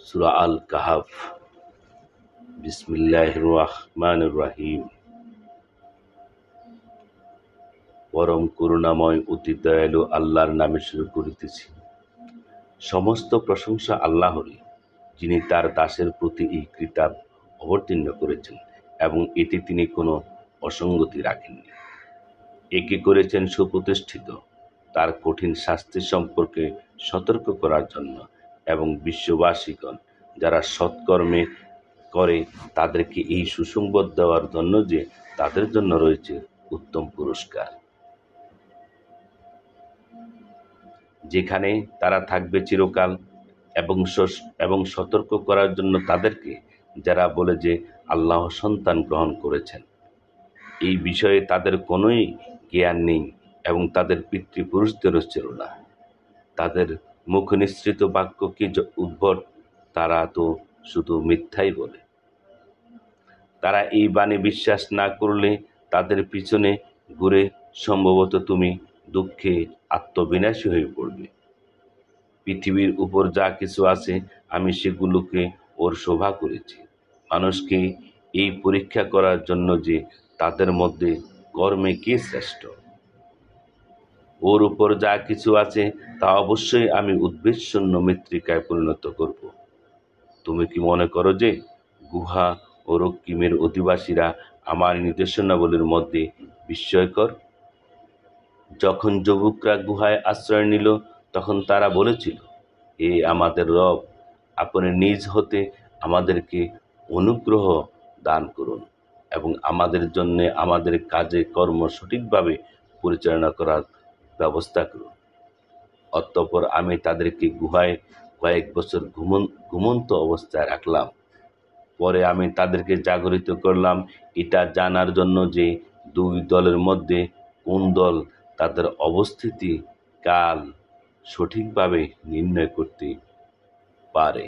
সূরা আল কাহাফ। বিসমিল্লাহির রহমানির রহিম। পরম করুণাময় অতি দয়ালু আল্লাহর নামে শুরু করিতেছি। সমস্ত প্রশংসা আল্লাহরই, যিনি তার দাসের প্রতি এই কিতাব অবতীর্ণ করেছেন এবং এতে তিনি কোনো অসঙ্গতি রাখেননি। একে করেছেন সুপ্রতিষ্ঠিত, তার কঠিন শাস্তি সম্পর্কে সতর্ক করার জন্য এবং বিশ্ববাসীগণ যারা সৎকর্মে করে তাদেরকে এই সুসংবাদ দেওয়ার জন্য যে তাদের জন্য রয়েছে উত্তম পুরস্কার, যেখানে তারা থাকবে চিরকাল, এবং সতর্ক করার জন্য তাদেরকে যারা বলে যে আল্লাহ সন্তান গ্রহণ করেছেন। এই বিষয়ে তাদের কোনোই জ্ঞান নেই এবং তাদের পিতৃপুরুষদেরও ছিল না। তাদের মুখ নিঃসৃত বাক্য কি উদ্ভট, তারা তো শুধু মিথ্যাই বলে। তারা এই বাণী বিশ্বাস না করলে তাদের পিছনে ঘুরে সম্ভবত তুমি দুঃখে আত্মবিনাশী হয়ে পড়বে। পৃথিবীর উপর যা কিছু আছে আমি সেগুলোকে ওর শোভা করেছি, মানুষকে এই পরীক্ষা করার জন্য যে তাদের মধ্যে কর্মে কে শ্রেষ্ঠ। ওর উপর যা কিছু আছে তা অবশ্যই আমি উদ্ভিদশূন্য মৃত্তিকায় পরিণত করব। তুমি কি মনে করো যে গুহা ও রক্তিমের অধিবাসীরা আমার নির্দেশনাবলীর মধ্যে বিস্ময়কর? যখন যুবকরা গুহায় আশ্রয় নিল তখন তারা বলেছিল, হে আমাদের রব, আপনি নিজ হতে আমাদেরকে অনুগ্রহ দান করুন এবং আমাদের জন্য আমাদের কাজে কর্ম সঠিকভাবে পরিচালনা করার ব্যবস্থা করুন। অতঃপর আমি তাদেরকে গুহায় কয়েক বছর ঘুমন্ত অবস্থায় রাখলাম। পরে আমি তাদেরকে জাগরিত করলাম এটা জানার জন্য যে দুই দলের মধ্যে কোন দল তাদের অবস্থিতি কাল সঠিকভাবে নির্ণয় করতে পারে।